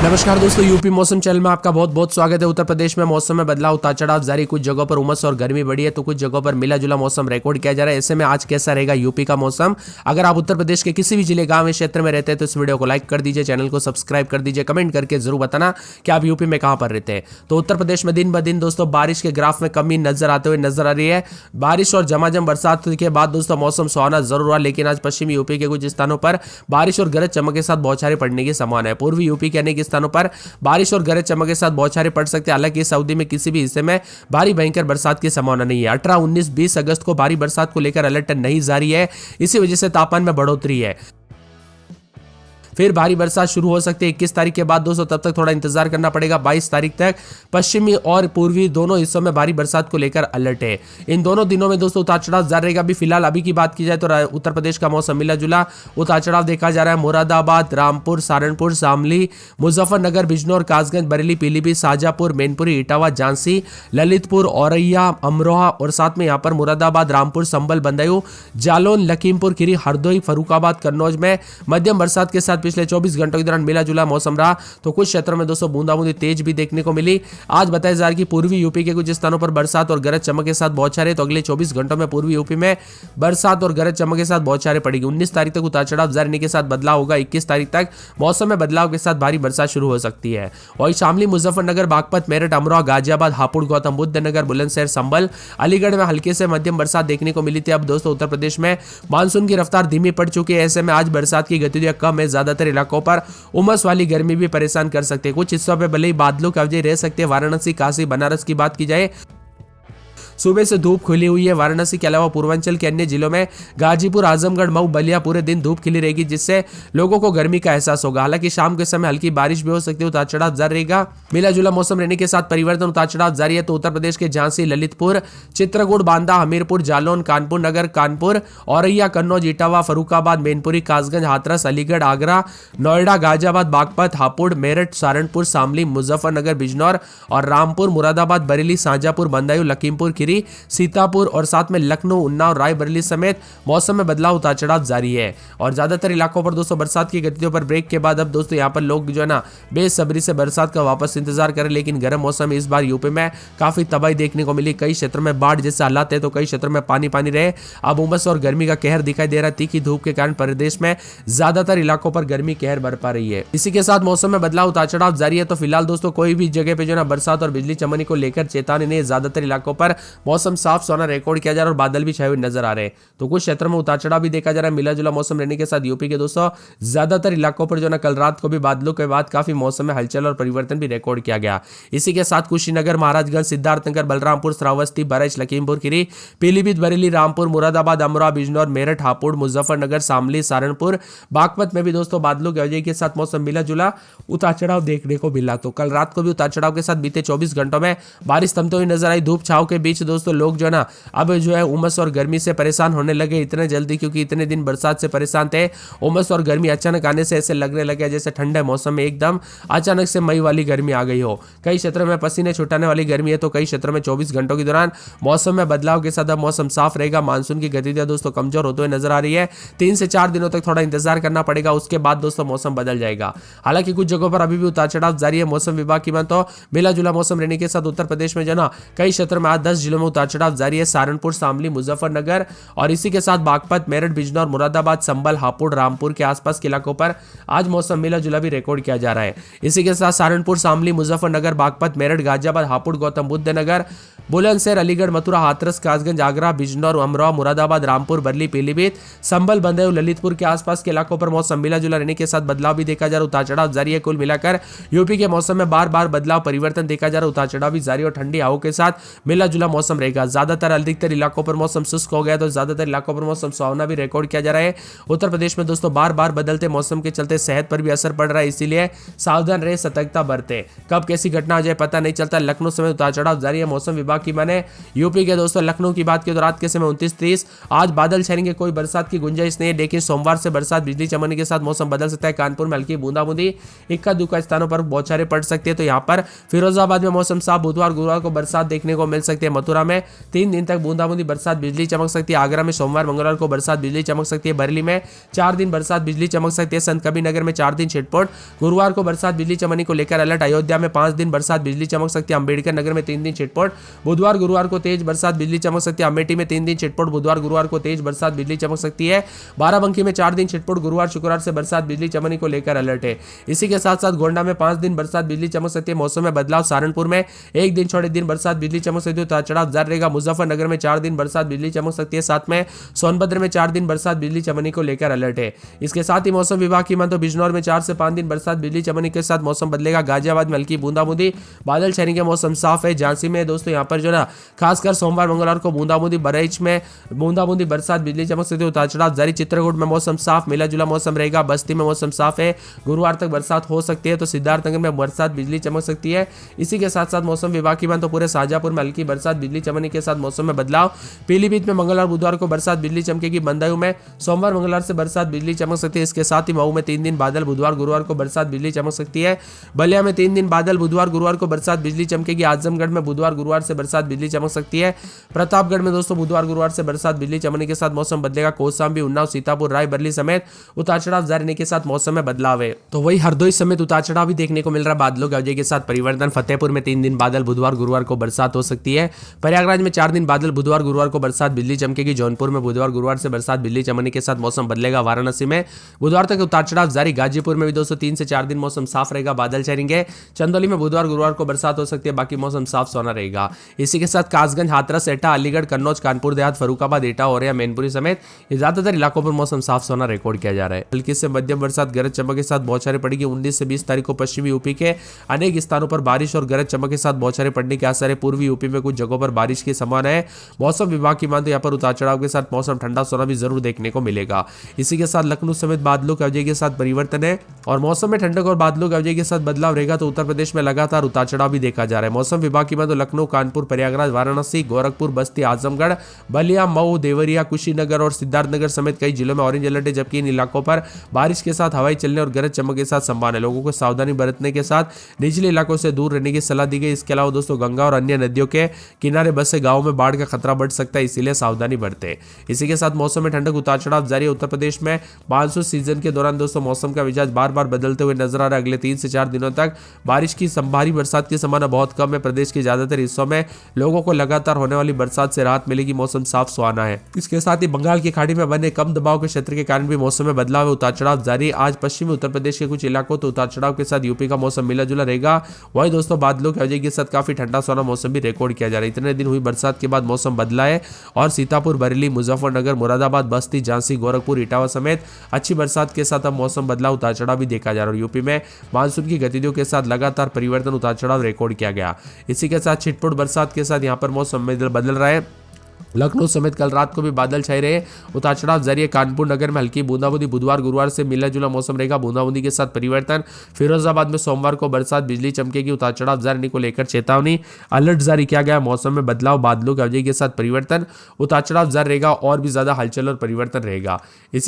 नमस्कार दोस्तों, यूपी मौसम चैनल में आपका बहुत बहुत स्वागत है। उत्तर प्रदेश में मौसम में बदलाव उतार चढ़ाव जारी, कुछ जगहों पर उमस और गर्मी बढ़ी है तो कुछ जगहों पर मिला जुला मौसम रिकॉर्ड किया जा रहा है। ऐसे में आज कैसा रहेगा यूपी का मौसम? अगर आप उत्तर प्रदेश के किसी भी जिले गांव या क्षेत्र में रहते हैं तो इस वीडियो को लाइक कर दीजिए, चैनल को सब्सक्राइब कर दीजिए, कमेंट करके जरूर बताना कि आप यूपी में कहां पर रहते हैं। तो उत्तर प्रदेश में दिन ब दिन दोस्तों बारिश के ग्राफ में कमी नजर आते हुए नजर आ रही है। बारिश और झमाझम बरसात के बाद दोस्तों मौसम सुहाना जरूर हुआ, लेकिन आज पश्चिमी यूपी के कुछ स्थानों पर बारिश और गरज चमक के साथ बौछारें पड़ने की संभावना है। पूर्वी यूपी के अनेक स्थानों पर बारिश और गरज चमक के साथ बौछारें पड़ सकती है। हालांकि इस अवधि में किसी भी हिस्से में भारी भयंकर बरसात की संभावना नहीं है। 18, 19, 20 अगस्त को भारी बरसात को लेकर अलर्ट नहीं जारी है। इसी वजह से तापमान में बढ़ोतरी है। फिर भारी बरसात शुरू हो सकती है 21 तारीख के बाद दोस्तों, तब तक थोड़ा इंतजार करना पड़ेगा। 22 तारीख तक पश्चिमी और पूर्वी दोनों हिस्सों में भारी बरसात को लेकर अलर्ट है। इन दोनों दिनों में दोस्तों उतार चढ़ाव जारी रहेगा। अभी फिलहाल अभी की बात की जाए तो उत्तर प्रदेश का मौसम मिला जुला उतार चढ़ाव देखा जा रहा है। मुरादाबाद, रामपुर, सहारनपुर, शामली, मुजफ्फरनगर, बिजनौर, कासगंज, बरेली, पीलीभीत, शाजापुर, मैनपुरी, इटावा, झांसी, ललितपुर, औरैया, अमरोहा और साथ में यहाँ पर मुरादाबाद, रामपुर, संभल, बदायूं, जालौन, लखीमपुर खीरी, हरदोई, फर्रुखाबाद, कन्नौज में मध्यम बरसात के साथ पिछले 24 घंटों के दौरान मिला जुला मौसम रहा। तो कुछ क्षेत्रों में दोस्तों बूंदाबूंदी तेज भी देखने को मिली। आज बताया जा रहा है कि पूर्वी यूपी के कुछ स्थानों पर बरसात और गरज चमक के साथ बौछारें, तो अगले 24 घंटों में पूर्वी यूपी में बरसात और गरज चमक के साथ बौछारें पड़ेगी। 19 तारीख तक उतार चढ़ाव जारी रहने के साथ बदलाव होगा। 21 तारीख तक मौसम में बदलाव के साथ भारी बरसात शुरू हो सकती है। वहीं शामली, मुजफ्फरनगर, बागपत, मेरठ, अमरोहा, गाजियाबाद, हापुड़, गौतम बुद्ध नगर, बुलंदशहर, संभल, अलीगढ़ में हल्के से मध्यम बरसात देखने को मिली थी। अब दोस्तों उत्तर प्रदेश में मानसून की रफ्तार धीमी पड़ चुकी है। ऐसे में आज बरसात की गतिविधियां कम है। ज्यादातर इलाकों पर उमस वाली गर्मी भी परेशान कर सकते हैं। कुछ हिस्सों पे भले ही बादलों की अवधि रह सकते हैं। वाराणसी, काशी, बनारस की बात की जाए सुबह से धूप खिली हुई है। वाराणसी के अलावा पूर्वांचल के अन्य जिलों में गाजीपुर, आजमगढ़, मऊ, बलिया पूरे दिन धूप खिली रहेगी, जिससे लोगों को गर्मी का एहसास होगा। हालांकि शाम के समय हल्की बारिश भी हो सकती है। उतार चढ़ाव जारी रहेगा। मिला जुला मौसम रहने के साथ परिवर्तन उतार चढ़ाव जारी है। तो उत्तर प्रदेश के झांसी, ललितपुर, चित्रकूट, बांदा, हमीरपुर, जालौन, कानपुर नगर, कानपुर, औरैया, कन्नौज, इटावा, फर्रुखाबाद, मैनपुरी, कासगंज, हाथरस, अलीगढ़, आगरा, नोएडा, गाजियाबाद, बागपत, हापुड़, मेरठ, सहारनपुर, शामली, मुजफ्फरनगर, बिजनौर और रामपुर, मुरादाबाद, बरेली, शाजापुर, बदायूं, लखीमपुर खीरी, सीतापुर और साथ में लखनऊ, उन्नाव, रायबरेली समेत मौसम में बदलाव उतार चढ़ाव जारी है। और ज्यादातर इलाकों पर दोस्तों बरसात की गतिविधियों पर ब्रेक के बाद अब दोस्तों यहाँ पर लोग जो है ना बेसब्री से बरसात का वापस इंतजार करें। लेकिन गर्म मौसम इस बार यूपी में काफी तबाही देखने को मिली। कई क्षेत्रों में बाढ़ जैसे हालात है तो कई क्षेत्रों में पानी पानी रहे। अब उमस और गर्मी का कहर दिखाई दे रहा है। तीखी धूप के कारण प्रदेश में ज्यादातर इलाकों पर गर्मी कहर बरपा रही है। इसी के साथ मौसम में बदलाव उतार चढ़ाव जारी है। तो फिलहाल दोस्तों कोई भी जगह पे जो ना बरसात और बिजली चमकने को लेकर चेतावनी नहीं। ज्यादातर इलाकों पर मौसम साफ सोना रिकॉर्ड किया जा रहा है और बादल भी छाए हुए नजर आ रहे हैं। तो कुछ क्षेत्रों में उतार चढ़ाव भी देखा जा रहा है। मिला जुला मौसम रहने के साथ यूपी के दोस्तों ज्यादातर इलाकों पर जो ना कल रात को भी बादलों के बाद काफी मौसम में हलचल और परिवर्तन भी रिकॉर्ड किया गया। इसी के साथ कुशीनगर, महाराजगंज, सिद्धार्थनगर, बलरामपुर, श्रावस्ती, बरेली, लखीमपुर खीरी, पीलीभीत, बरेली, रामपुर, मुरादाबाद, अमरोहा, बिजनौर, मेरठ, हापुड़, मुजफ्फरनगर, शामली, सहारनपुर, बागपत में भी दोस्तों बादलों की वजह के साथ मौसम मिला जुला उतार चढ़ाव देखने को मिला। तो कल रात को भी उतार चढ़ाव के साथ बीते 24 घंटों में बारिश थमते हुए नजर आई। धूप छाव के बीच दोस्तों लोग जो है ना अब जो है उमस और गर्मी से परेशान होने लगे इतने जल्दी, क्योंकि इतने दिन बरसात से परेशान थे। उमस और गर्मी अचानक आने से ऐसे लगने लगे जैसे ठंडे मौसम में एकदम अचानक से मई वाली गर्मी आ गई हो। कई क्षेत्रों में पसीने छुटाने वाली गर्मी है तो कई क्षेत्रों में 24 घंटों के दौरान मौसम में बदलाव के साथ अब मौसम साफ रहेगा। मानसून की गतिविधियां दोस्तों कमजोर होते हुए नजर आ रही है। 3 से 4 दिनों तक थोड़ा इंतजार करना पड़ेगा, उसके बाद दोस्तों मौसम बदल जाएगा। हालांकि कुछ जगहों पर अभी भी उतार चढ़ाव जारी है। मौसम विभाग की बात तो मिला जुला मौसम रहने के साथ उत्तर प्रदेश में जो ना कई क्षेत्रों में आज 10 जिलों में उतार चढ़ाव जारी है। सहारनपुर, शामली, मुजफ्फरनगर और इसी के साथ बागपत, मेरठ, बिजनौर, मुरादाबाद, संभल, हापुड़, रामपुर के आसपास के इलाकों पर आज मौसम मिला जुला भी रिकॉर्ड किया जा रहा है। इसी के साथ सहारनपुर, शामली, मुजफ्फरनगर, बागपत, मेरठ, गाजियाबाद, हापुड़, गौतम बुद्ध नगर, बुलंदशहर, अलीगढ़, मथुरा, हाथरस, कासगंज, आगरा, बिजनौर, अमरोहा, मुरादाबाद, रामपुर, बरेली, पीलीभीत, संभल, बदायूं, ललितपुर के आसपास के इलाकों पर मौसम मिला जुला रहने के साथ बदलाव भी देखा जा रहा है। उतार चढ़ाव जारी है। कुल मिलाकर यूपी के मौसम में बार बार बदलाव परिवर्तन देखा जा रहा है। उतार चढ़ाव भी जारी और ठंडी हवाओं के साथ मिला जुला मौसम रहेगा। ज्यादातर अधिकतर इलाकों पर मौसम शुष्क हो गया तो ज्यादातर इलाकों पर मौसम सुहावना भी रिकॉर्ड किया जा रहा है। उत्तर प्रदेश में दोस्तों बार बार बदलते मौसम के चलते सेहत पर भी असर पड़ रहा है, इसीलिए सावधान रहे, सतर्कता बरते। कब कैसी घटना आ जाए पता नहीं चलता। लखनऊ समय उतार चढ़ाव जारी है। मौसम विभाग की माने यूपी के दोस्तों लखनऊ की बात की तो रात के समय 29-30 आज बादल छाएंगे, कोई बरसात की गुंजाइश नहीं है, लेकिन सोमवार से बरसात बिजली चमकने के साथ मौसम बदल सकता है। कानपुर में हल्की बूंदाबूंदी, इक्का दुक्का स्थानों पर बौछारें पड़ सकती है। तो यहाँ पर फिरोजाबाद में मौसम साफ, बुधवार गुरुवार को बरसात देखने को मिल सकती है। मथुरा में 3 दिन तक बूंदाबूंदी बरसात बिजली चमक सकती है। आगरा में सोमवार मंगलवार को बरसात बिजली चमक सकती है। बरेली में 4 दिन बरसात बिजली चमक सकती है। संत कबीर नगर में 4 दिन छिटपुट। गुरुवार को बरसात बिजली चमकने को लेकर अलर्ट। अयोध्या में 5 दिन बरसात बिजली चमक सकती है। अंबेडकर नगर में 3 दिन छिटपुट। बुधवार गुरुवार को तेज बरसात बिजली चमक सकती है। अमेठी में 3 दिन छिटपुट। बुधवार गुरुवार को तेज बरसात बिजली चमक सकती है। बाराबंकी में 4 दिन छिटपुट। गुरुवार शुक्रवार से बरसात बिजली चमकने को लेकर अलर्ट है। इसी के साथ साथ गोंडा में 5 दिन बरसात बिजली चमक सकती है। मौसम में बदलाव। सहारनपुर में 1 दिन छोड़े दिन बरसात बिजली चमक सकती है। उतार चढ़ाव जारी रहेगा। मुजफ्फरनगर में 4 दिन बरसात बिजली चमक सकती है। साथ में सोनभद्र में 4 दिन बरसात बिजली चमकने को लेकर अलर्ट है। इसके साथ ही मौसम विभाग की माने तो बिजनौर में 4 से 5 दिन बरसात बिजली चमकने के साथ मौसम बदलेगा। गाजियाबाद में हल्की बूंदाबूंदी, बादल छाने मौसम साफ है। झांसी में दोस्तों यहाँ पर जो ना खासकर सोमवार मंगलवार को बूंदाबूंदी, बहराइच में बूंदाबूंदी बरसात बिजली चमक सकती है। उतार चढ़ाव जारी। चित्रकूट में मौसम साफ मिला जुला मौसम रहेगा। बस्ती में मौसम साफ है। गुरुवार तक बरसात हो सकती है। तो सिद्धार्थनगर में बरसात बिजली चमक सकती है। इसी के साथ साथ मौसम विभाग की माने तो पूरे शाहजहांपुर में हल्की बरसात बिजली चमकने के साथ मौसम में बदलाव। पीलीभीत में मंगलवार बुधवार को बरसात बिजली चमकेगी। बंदायूं में सोमवार मंगलवार से बरसात बिजली चमक सकती है। इसके साथ ही मऊ में 3 दिन बादल, बुधवार गुरुवार को बरसात बिजली चमक सकती है। बलिया में 3 दिन बादल, बुधवार गुरुवार को बरसात बिजली चमकेगी। आजमगढ़ में बुधवार गुरुवार से बरसात बिजली चमक सकती है। प्रतापगढ़ में दोस्तों बुधवार गुरुवार से बरसात बिजली चमकने के साथ मौसम बदलेगा। कौशाम्बी, उन्नाव, सीतापुर, रायबरेली समेत उतार चढ़ाव जारी रहने के साथ मौसम में बदलाव है। तो वही हरदोई समेत उतार चढ़ाव भी देखने को मिल रहा है। बादलों के अवजय के साथ परिवर्तन। फतेहपुर में 3 दिन बादल, बुधवार गुरुवार को बरसात हो सकती है। प्रयागराज में 4 दिन बादल, बुधवार गुरुवार को बरसात बिजली चमकेगी। जौनपुर में बुधवार गुरुवार से बरसात बिजली चमकने के साथ मौसम बदलेगा। वाराणसी में बुधवार तक उतार चढ़ाव जारी। गाजीपुर में भी दोस्तों 3 से 4 दिन मौसम साफ रहेगा, बादल छाएंगे। चंदौली में बुधवार गुरुवार को बरसात हो सकती है, बाकी मौसम साफ सोना रहेगा। इसी के साथ कासगंज, हाथरस, एटा, अलीगढ़, कन्नौज, कानपुर देहात, फरुखाबाद, एटा, औरैया, मैनपुरी समेत ज्यादातर इलाकों पर मौसम साफ सोना रिकॉर्ड किया जा रहा है। हल्की से मध्यम बरसात गरज चमक के साथ बौछारें पड़ेगी। 19 से 20 तारीख को पश्चिमी यूपी के अनेक स्थानों पर बारिश और गरज चमक के साथ बौछारें पड़ने के आसार है। पूर्वी यूपी में कुछ जगहों पर बारिश की संभावना है। मौसम विभाग की माने तो यहाँ पर उतार चढ़ाव के साथ मौसम ठंडा सोना भी जरूर देखने को मिलेगा। इसी के साथ लखनऊ समेत बादलों के अवजय के साथ परिवर्तन है और मौसम में ठंडक और बादलों के अवजय के साथ बदलाव रहेगा। तो उत्तर प्रदेश में लगातार उतार चढ़ाव भी देखा जा रहा है। मौसम विभाग की माने तो लखनऊ, कानपुर, प्रयागराज, वाराणसी, गोरखपुर, बस्ती, आजमगढ़, बलिया, मऊ, देवरिया, कुशीनगर और सिद्धार्थनगर समेत कई जिलों में ऑरेंज अलर्ट है। जबकि इन इलाकों पर बारिश के साथ हवाई चलने और गरज चमक के साथ संभावना है। लोगों को सावधानी बरतने के साथ निचले इलाकों से दूर रहने की सलाह दी गई। इसके अलावा दोस्तों गंगा और अन्य नदियों के किनारे बसे गांवों में बाढ़ का खतरा बढ़ सकता है, इसीलिए सावधानी बरतें। इसी के साथ मौसम में ठंडक उतार चढ़ाव जारी है। उत्तर प्रदेश में मानसून सीजन के दौरान दोस्तों मौसम का मिजाज बार बार बदलते हुए नजर आ रहा है। अगले 3 से 4 दिनों तक बारिश की भारी बरसात की संभावना बहुत कम है। प्रदेश के ज्यादातर हिस्सों में लोगों को लगातार होने वाली बरसात से राहत मिलेगी। मौसम साफ सुहाना है। इसके साथ ही बंगाल की खाड़ी में बने कम दबाव के क्षेत्र के कारण भी मौसम में बदलाव है। उतार चढ़ाव जारी। आज पश्चिमी उत्तर प्रदेश के कुछ इलाकों तो उतार चढ़ाव के साथ यूपी का मौसम मिला जुला रहेगा। वही दोस्तों बादलों की वजह के साथ काफी ठंडा सोना मौसम भी रिकॉर्ड किया जा रहा है। इतने दिन हुई बरसात के बाद मौसम बदला है और सीतापुर, बरेली, मुजफ्फरनगर, मुरादाबाद, बस्ती, झांसी, गोरखपुर, इटावा समेत अच्छी बरसात के साथ अब मौसम बदला, उतार चढ़ाव भी देखा जा रहा है। और यूपी में मानसून की गतिविधियों के साथ लगातार परिवर्तन, उतार चढ़ाव रिकॉर्ड किया गया। इसी के साथ छिटपुट बरसात के साथ यहाँ पर मौसम में बदल रहा है। लखनऊ समेत कल रात को भी बादल छाए रहे। उतार चढ़ाव जरिए कानपुर नगर में हल्की बूंदाबूंदी। बुधवार गुरुवार से मिला जुला मौसम रहेगा, बूंदाबूंदी के साथ परिवर्तन। फिरोजाबाद में सोमवार को बरसात बिजली चमकेगी। उतार चढ़ाव जारी को लेकर चेतावनी, अलर्ट जारी किया गया। मौसम में बदलाव, बादलों के अवजय के साथ परिवर्तन, उतार चढ़ाव जारी रहेगा और भी ज्यादा हलचल और परिवर्तन रहेगा। इसी